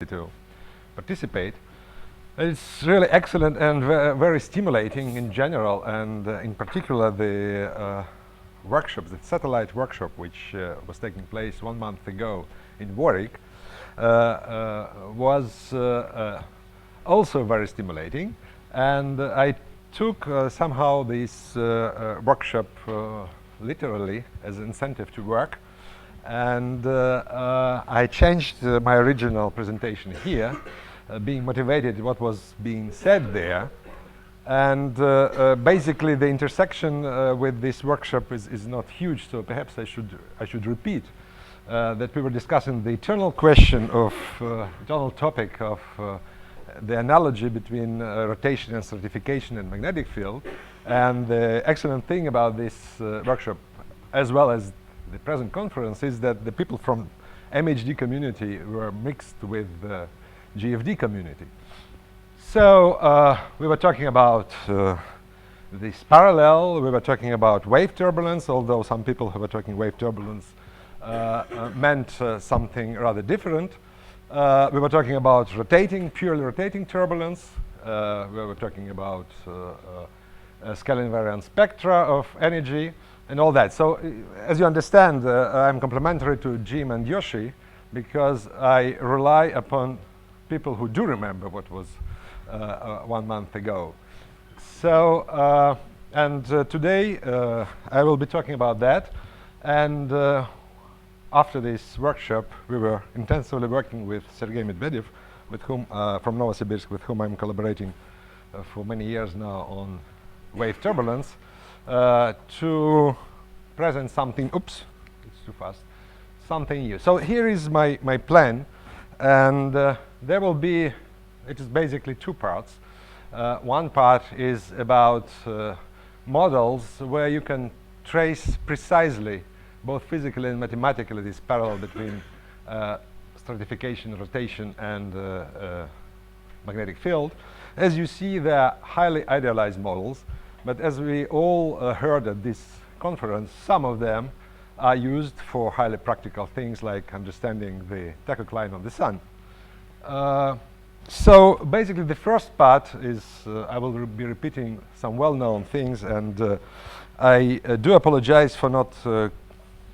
to participate. It's really excellent and very stimulating in general, and in particular the workshops, the satellite workshop, which was taking place 1 month ago in Warwick, was also very stimulating. And I took somehow this workshop literally as an incentive to work. And I changed my original presentation here, being motivated what was being said there. And basically the intersection with this workshop is not huge, so perhaps I should repeat that we were discussing the eternal question of, eternal topic of the analogy between rotation and stratification and magnetic field. And the excellent thing about this workshop, as well as the present conference, is that the people from MHD community were mixed with the GFD community. So we were talking about this parallel, we were talking about wave turbulence, although some people who were talking wave turbulence meant something rather different. We were talking about rotating, purely rotating turbulence. We were talking about scale invariant spectra of energy and all that. So as you understand, I'm complementary to Jim and Yoshi because I rely upon people who do remember what was 1 month ago. So, today I will be talking about that. And after this workshop, we were intensively working with Sergei Medvedev, with whom, from Novosibirsk, with whom I'm collaborating for many years now on wave turbulence, to present something, oops, it's too fast, something new. So here is my plan, and there will be, it is basically 2 parts. One part is about models where you can trace precisely, both physically and mathematically, this parallel between stratification, rotation, and magnetic field. As you see, they are highly idealized models, but as we all heard at this conference, some of them are used for highly practical things like understanding the Tacoc line of the sun. So basically the first part is I will be repeating some well-known things, and I do apologize for not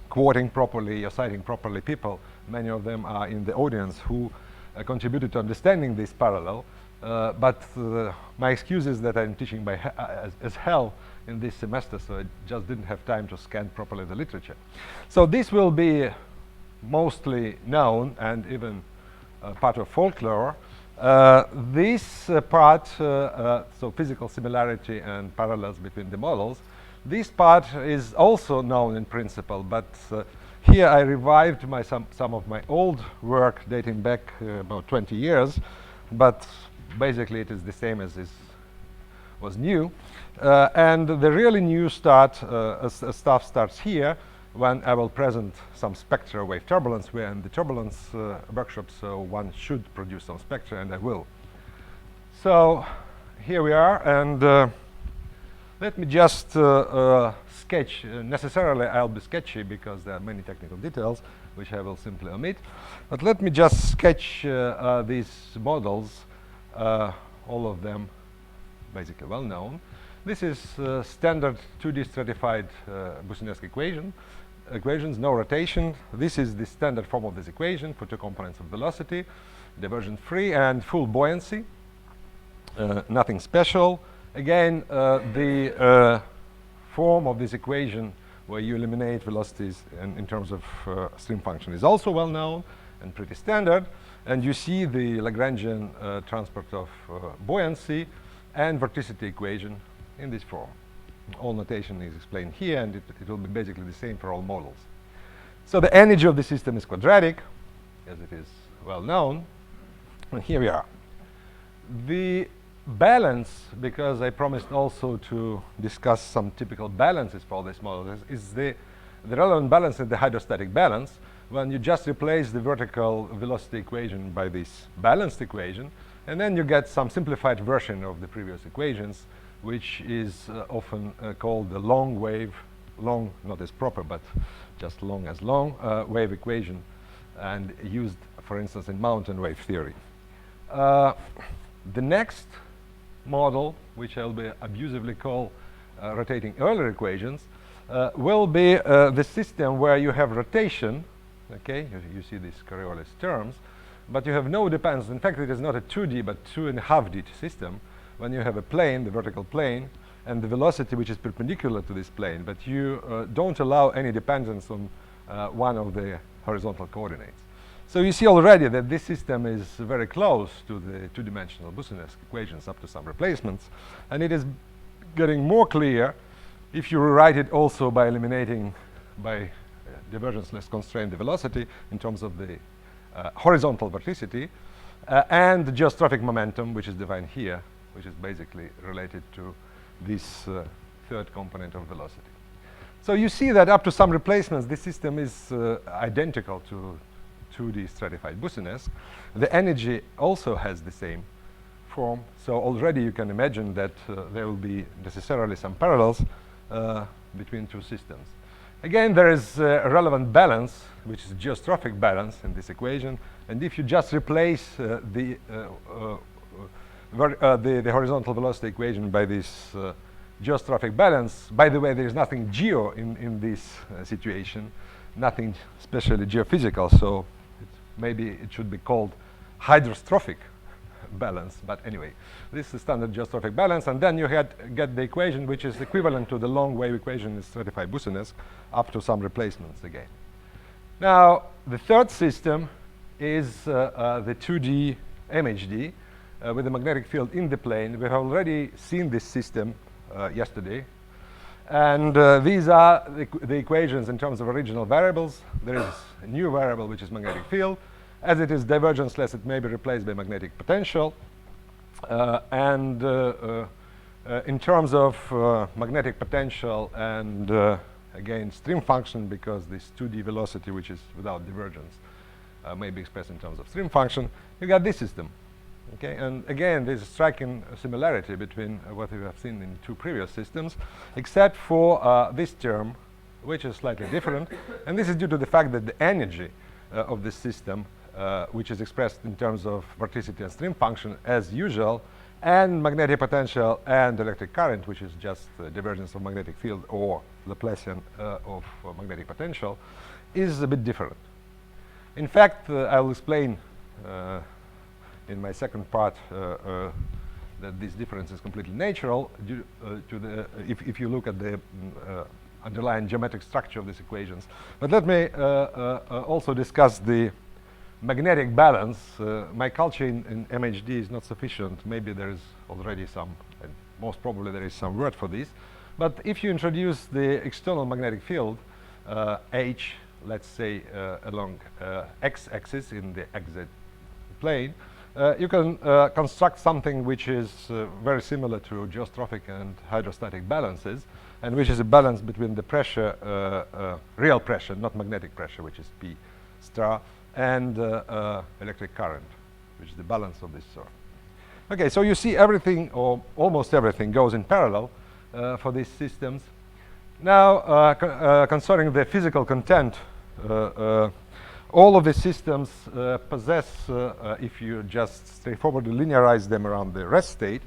quoting properly or citing properly people. Many of them are in the audience who contributed to understanding this parallel. But my excuse is that I'm teaching as hell in this semester, so I just didn't have time to scan properly the literature. So this will be mostly known and even part of folklore. This part, so physical similarity and parallels between the models, this part is also known in principle, but here I revived some of my old work dating back about 20 years, but basically it is the same as was new. And the really new stuff starts here when I will present some spectra wave turbulence. We're in the turbulence workshop, so one should produce some spectra, and I will. So here we are, and let me just sketch. Necessarily I'll be sketchy because there are many technical details which I will simply omit, but let me just sketch these models, all of them basically well known. This is standard 2D stratified Boussinesq equations, no rotation. This is the standard form of this equation for 2 components of velocity, divergent free and full buoyancy. Nothing special. Again, the form of this equation where you eliminate velocities in terms of stream function is also well known and pretty standard. And you see the Lagrangian transport of buoyancy and vorticity equation in this form. All notation is explained here, and it will be basically the same for all models. So the energy of the system is quadratic, as it is well known. And here we are. The balance, because I promised also to discuss some typical balances for this model, is the relevant balance is the hydrostatic balance, when you just replace the vertical velocity equation by this balanced equation, and then you get some simplified version of the previous equations, which is often called the long wave, long not as proper, but just long as long wave equation, and used for instance, in mountain wave theory. The next model, which I'll be abusively call rotating Euler equations, will be the system where you have rotation. Okay, you see these Coriolis terms, but you have no dependence. In fact, it is not a 2D but 2.5D system when you have a plane, the vertical plane, and the velocity which is perpendicular to this plane, but you don't allow any dependence on one of the horizontal coordinates. So you see already that this system is very close to the two-dimensional Boussinesq equations up to some replacements, and it is getting more clear if you rewrite it also by eliminating by divergence-less constraint the velocity in terms of the horizontal vorticity and the geostrophic momentum, which is defined here, which is basically related to this third component of velocity. So you see that up to some replacements, this system is identical to 2D stratified Boussinesq. The energy also has the same form. So already you can imagine that there will be necessarily some parallels between two systems. Again, there is a relevant balance, which is geostrophic balance in this equation. And if you just replace the horizontal velocity equation by this geostrophic balance, by the way, there is nothing geo in this situation, nothing especially geophysical, so maybe it should be called hydrostrophic balance. But anyway, this is the standard geostrophic balance, and then you get the equation which is equivalent to the long wave equation in stratified Boussinesq up to some replacements again. Now, the third system is the 2D MHD with the magnetic field in the plane. We have already seen this system yesterday, and these are the equations in terms of original variables. There is a new variable which is magnetic field. As it is divergence-less, it may be replaced by magnetic potential. In terms of magnetic potential and again stream function, because this 2D velocity, which is without divergence, may be expressed in terms of stream function, you got this system. Okay, and again, there's a striking similarity between what we have seen in two previous systems, except for this term, which is slightly different. And this is due to the fact that the energy of this system, which is expressed in terms of vorticity and stream function as usual, and magnetic potential and electric current, which is just the divergence of magnetic field or Laplacian of magnetic potential, is a bit different. In fact, I will explain in my second part that this difference is completely natural due to the if you look at the underlying geometric structure of these equations. But let me also discuss the magnetic balance. My culture in MHD is not sufficient. Maybe there is already some, and most probably there is some word for this. But if you introduce the external magnetic field, H, let's say along x-axis in the xz plane, you can construct something which is very similar to geostrophic and hydrostatic balances, and which is a balance between the pressure, real pressure, not magnetic pressure, which is P star, and electric current, which is the balance of this sort. Okay, so you see everything, or almost everything, goes in parallel for these systems. Now, concerning the physical content, all of the systems possess, if you just straightforwardly linearize them around the rest state,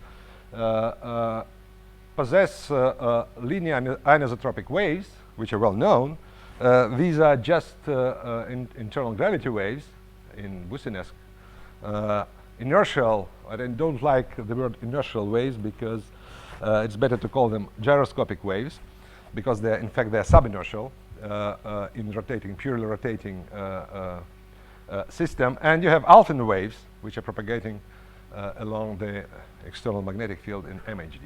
possess linear anisotropic waves, which are well known. These are just internal gravity waves in Boussinesq. Inertial, I don't like the word inertial waves because it's better to call them gyroscopic waves, because they're, in fact, they're subinertial in rotating, purely rotating system. And you have Alfvén waves, which are propagating along the external magnetic field in MHD.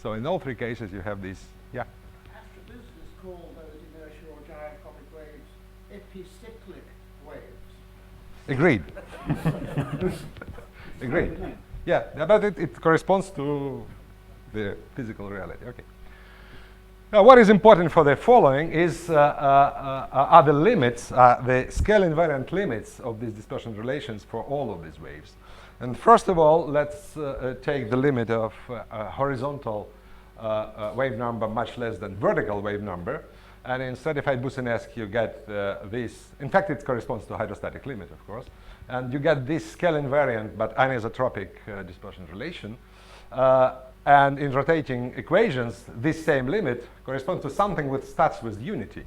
So in all three cases, you have these, yeah? Astrophysicists call those inertial or gyroscopic waves epicyclic waves. Agreed. Agreed. Yeah, but it corresponds to the physical reality. Okay. Now, what is important for the following is are the limits, the scale invariant limits of these dispersion relations for all of these waves. And first of all, let's take the limit of horizontal wave number much less than vertical wave number. And in stratified Boussinesq, you get this. In fact, it corresponds to hydrostatic limit, of course. And you get this scale invariant but anisotropic dispersion relation. And in rotating equations, this same limit corresponds to something which starts with unity.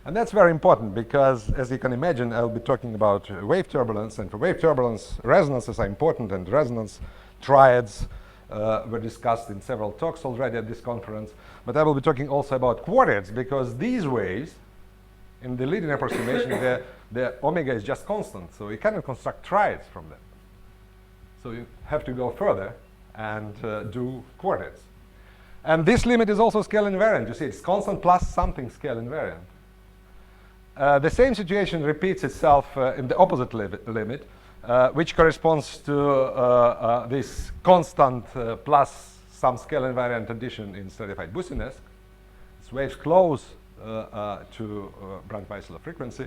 And that's very important because, as you can imagine, I'll be talking about wave turbulence. And for wave turbulence, resonances are important, and resonance triads were discussed in several talks already at this conference. But I will be talking also about quadriads, because these waves, in the leading approximation, the omega is just constant. So you cannot construct triads from them. So you have to go further and do quadriads. And this limit is also scale invariant. You see, it's constant plus something scale invariant. The same situation repeats itself in the opposite limit, which corresponds to this constant plus some scale invariant addition in stratified Boussinesq. It's waves close to Brand-Weissler frequency.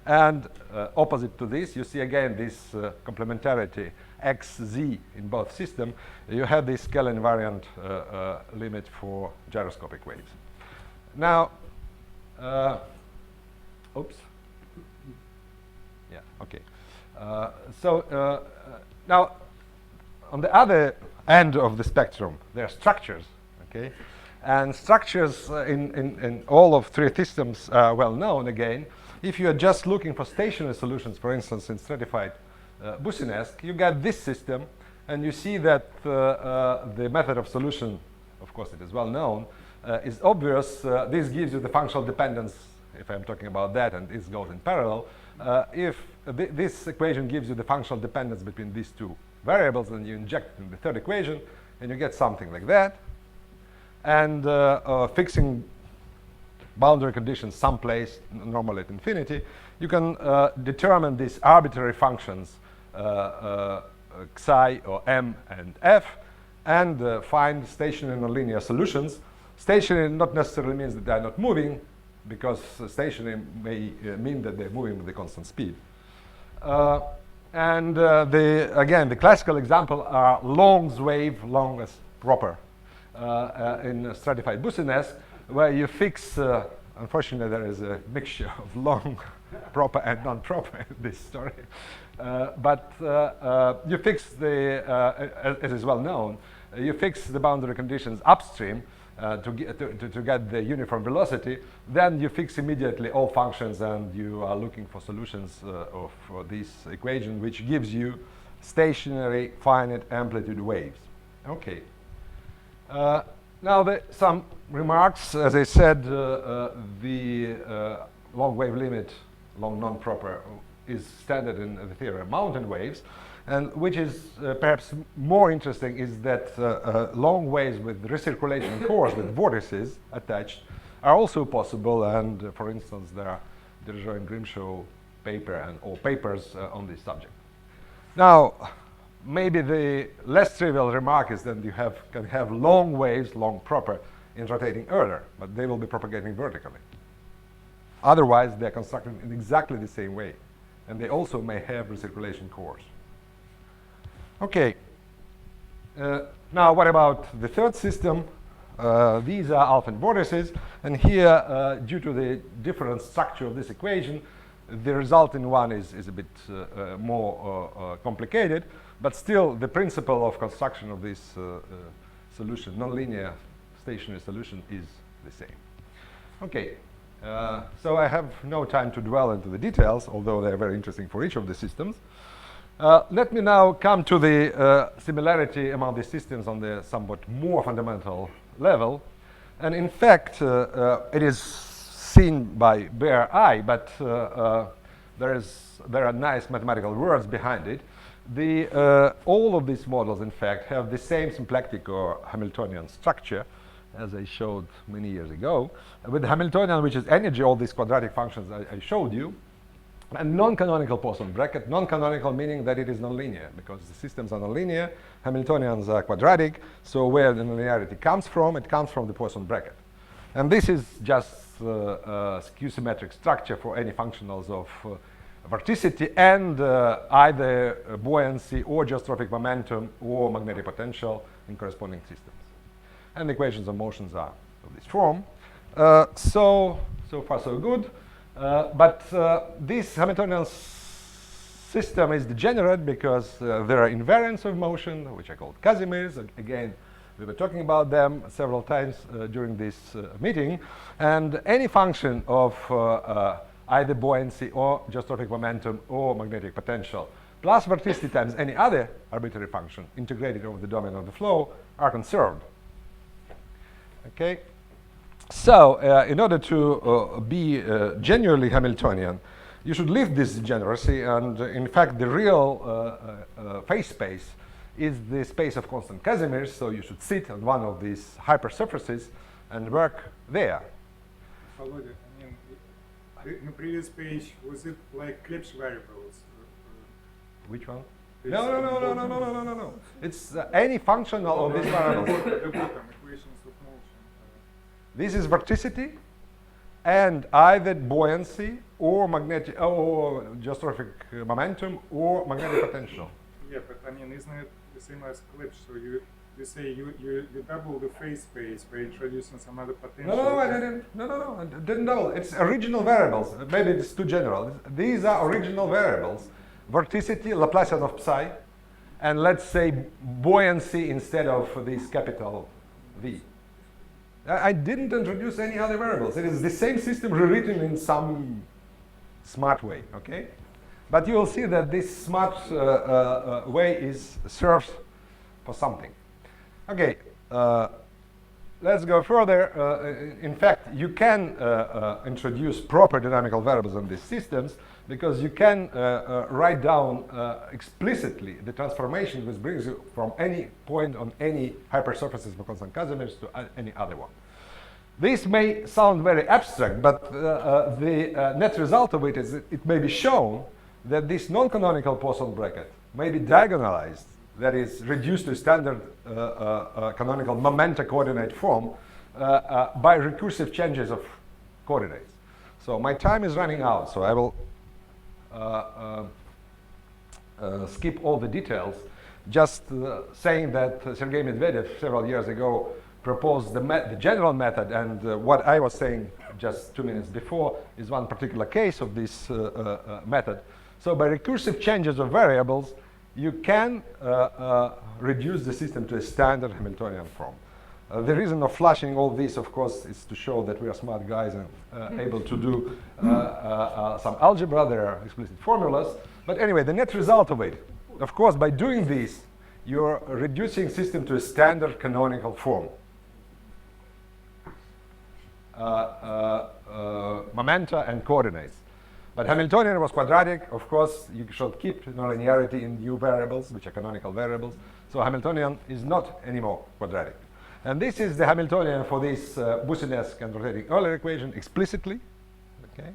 And opposite to this, you see again this complementarity xz in both systems. You have this scale invariant limit for gyroscopic waves. Now, oops. Yeah, okay. Now, on the other end of the spectrum, there are structures, okay? And structures in all of three systems are well known again. If you are just looking for stationary solutions, for instance, in stratified Boussinesq, you get this system, and you see that the method of solution, of course it is well known, is obvious. This gives you the functional dependence, if I'm talking about that, and this goes in parallel. If this equation gives you the functional dependence between these two variables, and you inject in the third equation, and you get something like that. And fixing boundary conditions someplace, normally at infinity, you can determine these arbitrary functions, psi or m and f, and find stationary nonlinear solutions. Stationary not necessarily means that they are not moving, because stationary may mean that they're moving with a constant speed. Again, the classical example are Long's wave, long as proper, in stratified Boussinesq, where you fix, unfortunately there is a mixture of long proper and non-proper in this story, but you fix the, as is well known, you fix the boundary conditions upstream to get the uniform velocity, then you fix immediately all functions, and you are looking for solutions of this equation, which gives you stationary finite amplitude waves. Okay. Now, some remarks. As I said, the long wave limit, long non-proper, is standard in the theory of mountain waves. And which is perhaps more interesting is that long waves with recirculation cores with vortices attached are also possible. And for instance, there are Dergeau and Grimshaw paper or papers on this subject. Now, maybe the less trivial remark is that you can have long waves, long proper, in rotating order, but they will be propagating vertically. Otherwise, they're constructed in exactly the same way. And they also may have recirculation cores. Okay. Now, what about the third system? These are Alphen vortices. And here, due to the different structure of this equation, the resulting one is a bit more complicated. But still, the principle of construction of this solution, nonlinear stationary solution, is the same. Okay. So I have no time to dwell into the details, although they're very interesting for each of the systems. Let me now come to the similarity among the systems on the somewhat more fundamental level. And in fact, it is seen by bare eye, but there are nice mathematical words behind it. All of these models, in fact, have the same symplectic or Hamiltonian structure, as I showed many years ago. With the Hamiltonian, which is energy, all these quadratic functions I showed you, and non-canonical Poisson bracket. Non-canonical meaning that it is nonlinear, because the systems are nonlinear, Hamiltonians are quadratic, so where the nonlinearity comes from, it comes from the Poisson bracket. And this is just a skew-symmetric structure for any functionals of vorticity and either buoyancy or geostrophic momentum or magnetic potential in corresponding systems. And the equations of motions are of this form. So far so good. But these Hamiltonian system is degenerate because there are invariants of motion, which are called Casimirs. Again, we were talking about them several times during this meeting. And any function of either buoyancy or geostrophic momentum or magnetic potential plus vorticity times any other arbitrary function integrated over the domain of the flow are conserved. Okay? So, in order to be genuinely Hamiltonian, you should leave this degeneracy, and in fact, the real phase space is the space of constant Casimirs, so you should sit on one of these hypersurfaces and work there. Volodya, I mean, in the previous page, was it like Klipsch variables? Which one? No. It's any functional of these variables. The bottom equations of motion. This is vorticity and either buoyancy or magnetic or geostrophic momentum or magnetic potential. Yeah, but I mean, isn't it the same as Klipsch? So you say you double the phase space by introducing some other potential. No, I didn't. No, I didn't double. It's original variables. Maybe it's too general. These are original variables. Vorticity, Laplacian of psi, and let's say buoyancy instead of this capital V. I didn't introduce any other variables. It is the same system rewritten in some smart way, okay? But you will see that this smart way serves for something. Okay, let's go further. In fact, you can introduce proper dynamical variables in these systems because you can write down explicitly the transformation which brings you from any point on any hypersurfaces for constant Casimirs to any other one. This may sound very abstract, but the net result of it is that it may be shown that this non-canonical Poisson bracket may be diagonalized, that is, reduced to standard canonical momenta coordinate form by recursive changes of coordinates. So my time is running out, so I will skip all the details, just saying that Sergei Medvedev several years ago proposed the general method, and what I was saying just 2 minutes before is one particular case of this method. So by recursive changes of variables, you can reduce the system to a standard Hamiltonian form. The reason of flashing all this, of course, is to show that we are smart guys and able to do some algebra. There are explicit formulas. But anyway, the net result of it, of course, by doing this, you're reducing system to a standard canonical form. Momenta and coordinates. But Hamiltonian was quadratic. Of course, you should keep nonlinearity in new variables, which are canonical variables. So Hamiltonian is not anymore quadratic. And this is the Hamiltonian for this Boussinesq and rotating Euler equation explicitly. Okay,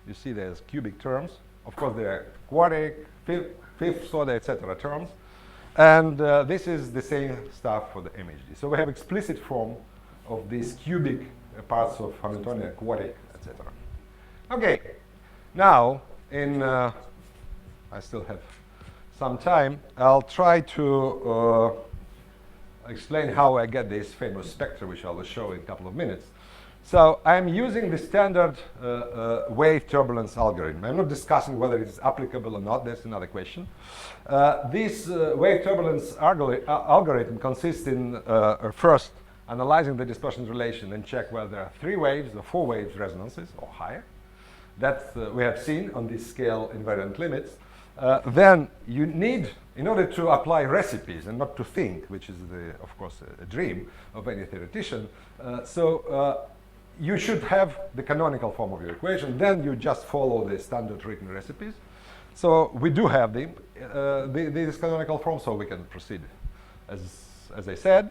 you see there's cubic terms. Of course, there are quartic, fifth order, etc. terms. And this is the same stuff for the MHD. So we have explicit form of these cubic parts of Hamiltonian, quartic, etc. Okay, now I still have some time. I'll try to explain how I get this famous spectra, which I will show in a couple of minutes. So I'm using the standard wave turbulence algorithm. I'm not discussing whether it is applicable or not. That's another question. This wave turbulence algorithm consists in first analyzing the dispersion relation and check whether there are 3 waves or 4 waves resonances or higher. That we have seen on this scale invariant limits. Then you need, in order to apply recipes and not to think, which is, of course, a dream of any theoretician, you should have the canonical form of your equation. Then you just follow the standard written recipes. So we do have this canonical form, so we can proceed as I said.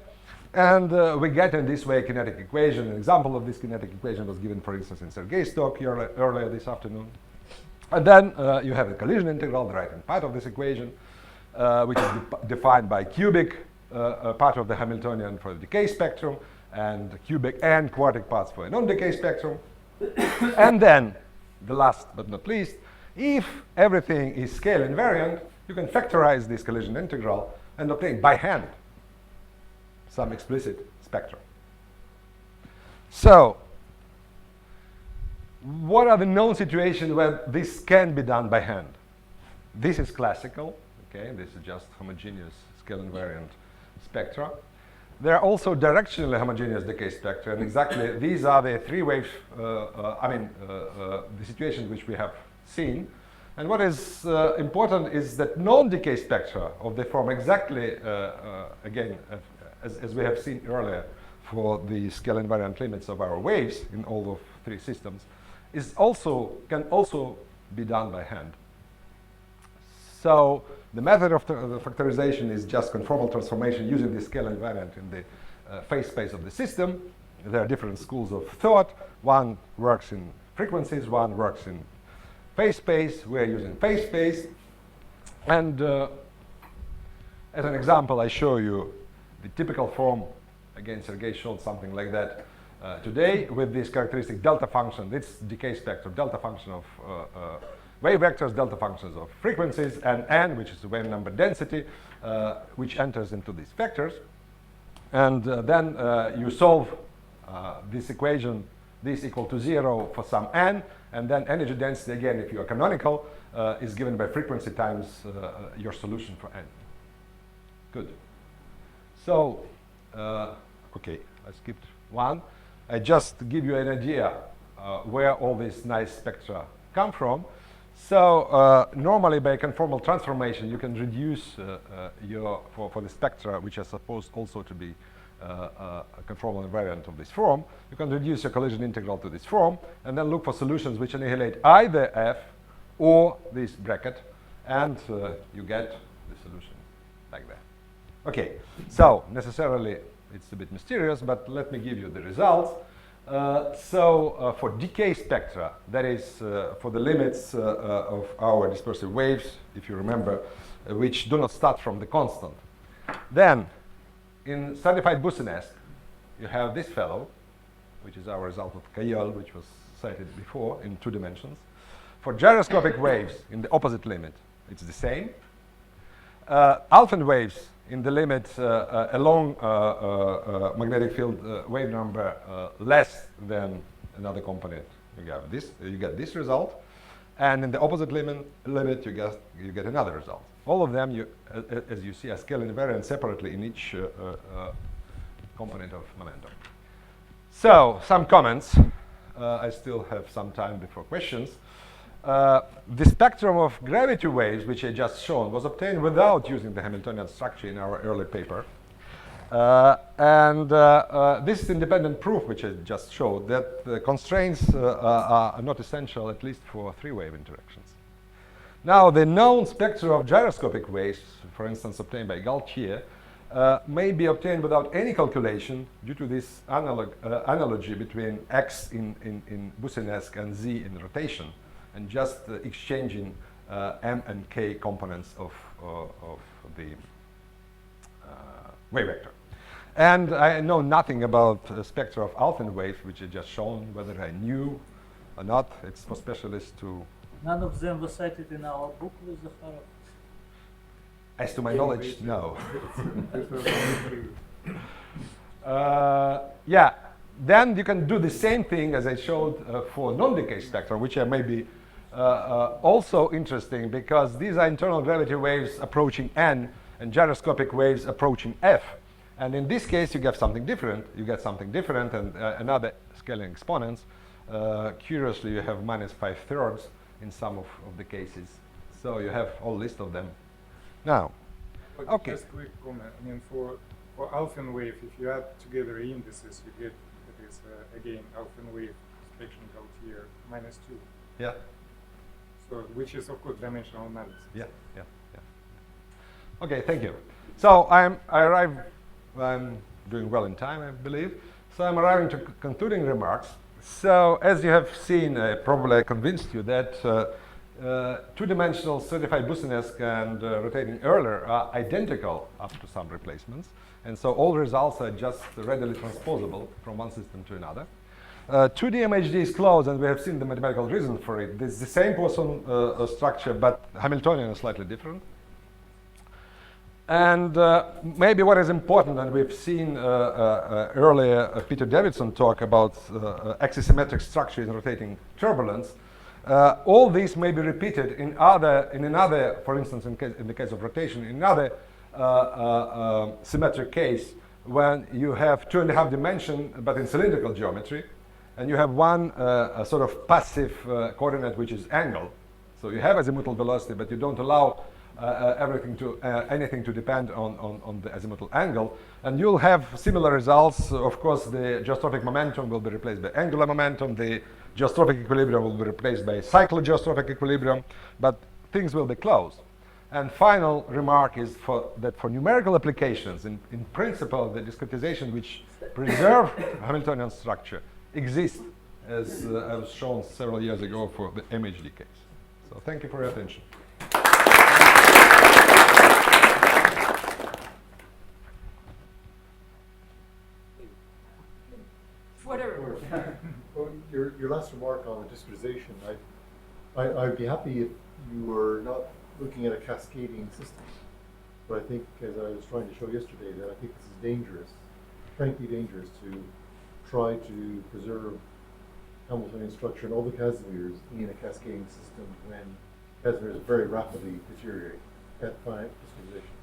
And we get in this way a kinetic equation. An example of this kinetic equation was given, for instance, in Sergei's talk earlier this afternoon. And then you have the collision integral, the right-hand part of this equation, which is defined by cubic part of the Hamiltonian for the decay spectrum, and cubic and quartic parts for a non-decay spectrum. And then, the last but not least, if everything is scale invariant, you can factorize this collision integral and obtain by hand some explicit spectrum. So, what are the known situations where this can be done by hand? This is classical. Okay, this is just homogeneous scale invariant spectra. There are also directionally homogeneous decay spectra, and exactly these are the three waves, the situations which we have seen. And what is important is that non-decay spectra of the form exactly, again, as we have seen earlier for the scale invariant limits of our waves in all of three systems, can also be done by hand. So the method of the factorization is just conformal transformation using the scale invariant in the phase space of the system. There are different schools of thought. One works in frequencies, one works in phase space. We're using phase space. And as an example, I show you the typical form. Again, Sergei showed something like that today with this characteristic delta function. This decay spectrum, delta function of wave vectors, delta functions of frequencies, and n, which is the wave number density, which enters into these vectors. And then you solve this equation, this equal to 0 for some n, and then energy density, again, if you are canonical, is given by frequency times your solution for n. Good. So, okay, I skipped one. I just give you an idea where all these nice spectra come from. So normally by conformal transformation, you can reduce for the spectra, which are supposed also to be a conformal invariant of this form, you can reduce your collision integral to this form, and then look for solutions which annihilate either f or this bracket, and you get the solution like that. Okay, so necessarily it's a bit mysterious, but let me give you the results. For decay spectra, that is for the limits of our dispersive waves, if you remember, which do not start from the constant. Then, in stratified Boussinesq, you have this fellow, which is our result of Cayol, which was cited before in 2 dimensions. For gyroscopic waves in the opposite limit, it's the same. Alphen waves in the limit along magnetic field wave number less than another component, you get this result, and in the opposite limit you get another result. All of them, as you see, are scale invariant separately in each component of momentum. So some comments. I still have some time before questions. The spectrum of gravity waves, which I just shown, was obtained without using the Hamiltonian structure in our early paper. This is independent proof, which I just showed, that the constraints are not essential, at least for three-wave interactions. Now, the known spectra of gyroscopic waves, for instance, obtained by Gaultier, may be obtained without any calculation due to this analogy between x in Boussinesq and z in rotation, and just exchanging m and k components of the wave vector. And I know nothing about spectra of Alphen waves, which I just shown, whether I knew or not. It's for specialists to... None of them were cited in our book with Zakharov. As to my knowledge, no. Yeah, then you can do the same thing as I showed for non-decay spectra, which are maybe also interesting, because these are internal gravity waves approaching n and gyroscopic waves approaching f. And in this case, you get something different. You get something different and another scaling exponents. Curiously, you have -5/3 in some of the cases. So you have a whole list of them. Now, But okay. Just quick comment. I mean, for Alphen wave, if you add together indices, you get, that is, again, Alphen wave spectrum Gaultier -2. Yeah. So, which is, of course, dimensional analysis. Yeah, yeah, yeah. Okay, thank you. So I'm doing well in time, I believe. So I'm arriving to concluding remarks. So as you have seen, probably I convinced you that two-dimensional stratified Boussinesq and rotating Euler are identical up to some replacements. And so all results are just readily transposable from one system to another. 2D MHD is closed, and we have seen the mathematical reason for it. It's the same Poisson structure, but Hamiltonian is slightly different. And maybe what is important, and we've seen earlier Peter Davidson talk about axisymmetric structure in rotating turbulence. All these may be repeated in another, for instance, in the case of rotation, in another symmetric case when you have 2.5 dimension but in cylindrical geometry, and you have one sort of passive coordinate which is angle. So you have azimuthal velocity, but you don't allow anything to depend on the azimuthal angle, and you'll have similar results. Of course, the geostrophic momentum will be replaced by angular momentum, the geostrophic equilibrium will be replaced by cyclogeostrophic equilibrium, but things will be close. And final remark is that for numerical applications, in principle, the discretization which preserve Hamiltonian structure exists, as I was shown several years ago for the MHD case. So thank you for your attention. Whatever. Well, your last remark on the discretization, I'd be happy if you were not looking at a cascading system. But I think, as I was trying to show yesterday, that I think this is dangerous, frankly dangerous, to try to preserve Hamiltonian structure and all the Casimirs in a cascading system when Casimirs very rapidly deteriorate at finite discretization.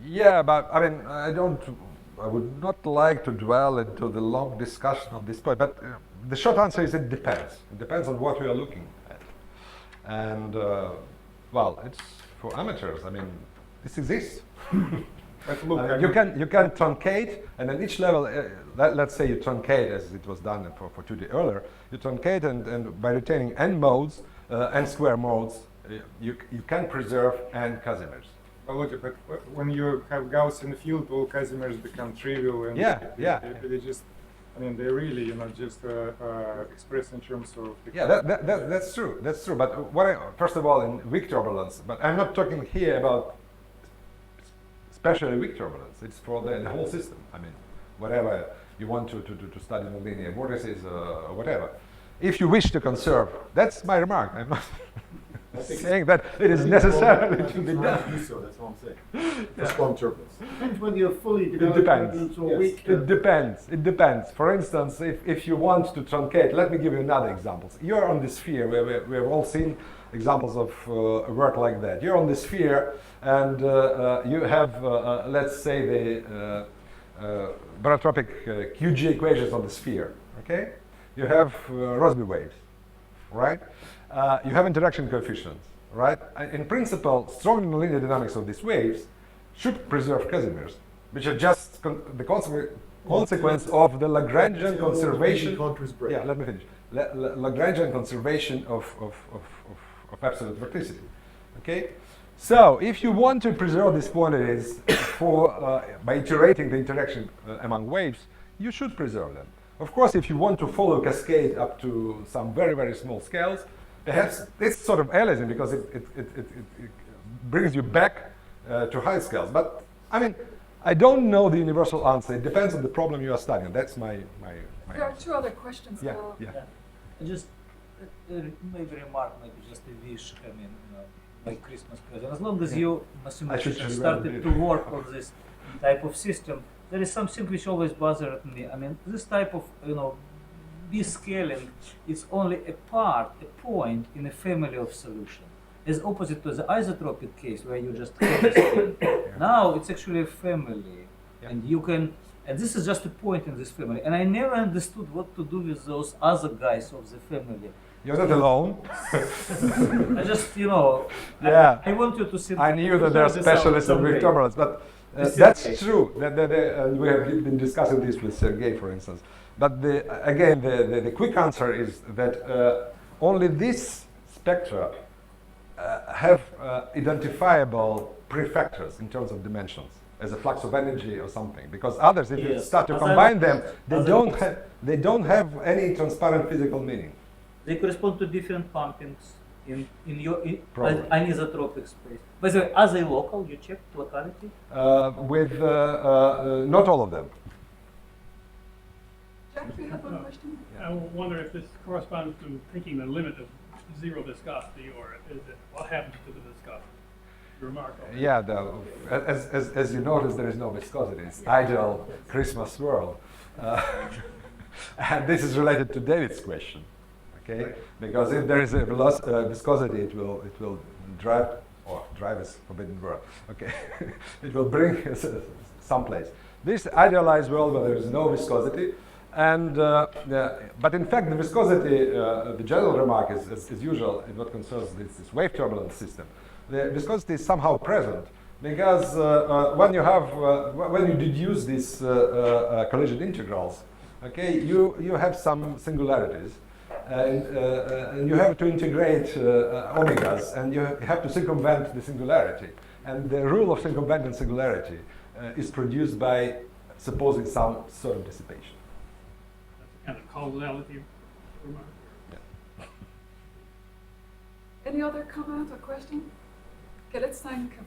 Yeah, but I mean, I would not like to dwell into the long discussion of this point, but the short answer is it depends. It depends on what we are looking at. And, well, it's for amateurs. I mean, this exists. You can truncate, and at each level, let's say you truncate, as it was done for 2D earlier, you truncate, and by retaining n modes, n square modes, you can preserve n Casimirs. Well, look, but when you have Gaussian field, all Casimirs become trivial, and they just, I mean, they really, just express in terms of. Yeah, that's true. That's true. But first of all, in weak turbulence, but I'm not talking here about especially weak turbulence. It's for the whole system. I mean, whatever you want to study in linear vortices or whatever. If you wish to conserve, that's my remark. I'm not saying that it is necessarily to be done. So that's all I'm saying. For strong turbulence. Depends whether you're fully It developed depends. turbulence or Yes. weak It turbulence. depends. It depends. For instance, if you want to truncate, let me give you another example. You're on the sphere, where we have all seen examples of work like that. You're on the sphere, and you have, let's say, the barotropic QG equations on the sphere. Okay, you have Rossby waves, right? You have interaction coefficients, right? In principle, strong nonlinear dynamics of these waves should preserve Casimirs, which are just the consequence of the Lagrangian conservation. Yeah, let me finish. Lagrangian conservation of absolute vorticity. Okay, so if you want to preserve these quantities by iterating the interaction among waves, you should preserve them. Of course, if you want to follow cascade up to some very, very small scales, perhaps it's sort of aliasing because it brings you back to high scales. But I mean, I don't know the universal answer. It depends on the problem you are studying. That's my There are answer. two other questions. Yeah, I'll- yeah. Just maybe remark, maybe just a wish, I mean, like Christmas present. As long as you, mathematicians, started to work on this type of system, there is something which always bothered me. I mean, this type of, B-scaling is only a point in a family of solutions, as opposite to the isotropic case where you just have a scale. Now it's actually a family, Yeah. and you can, and this is just a point in this family. And I never understood what to do with those other guys of the family. You're not alone. I just, Yeah. I want you to see. I knew that there are specialists in weak turbulence, but that's true. We have been discussing this with Sergei, for instance. But again, the quick answer is that only these spectra have identifiable prefactors in terms of dimensions, as a flux of energy or something. Because others, if you Yes. start to As combine I- them, as they don't have any transparent physical meaning. They correspond to different pumpings in your Probably. anisotropic space. By the way, are they local? You checked locality? With not all of them. Jack, you have one question? I wonder if this corresponds to taking the limit of zero viscosity, or is it what happens to the viscosity? Your remark. Yeah, as you notice, there is no viscosity. It's ideal Christmas world. And this is related to David's question. Okay, because if there is a viscosity, it will drive, or drive is a forbidden word. Okay, it will bring us someplace. This idealized world where there is no viscosity, and but in fact the viscosity, the general remark is as usual in what concerns this wave turbulence system. The viscosity is somehow present because when you have when you deduce these collision integrals, okay, you have some singularities. And you have to integrate omegas, and you have to circumvent the singularity. And the rule of circumventing singularity is produced by supposing some sort of dissipation. That's a kind of causality remark. Any other comment or question? Okay, let's thank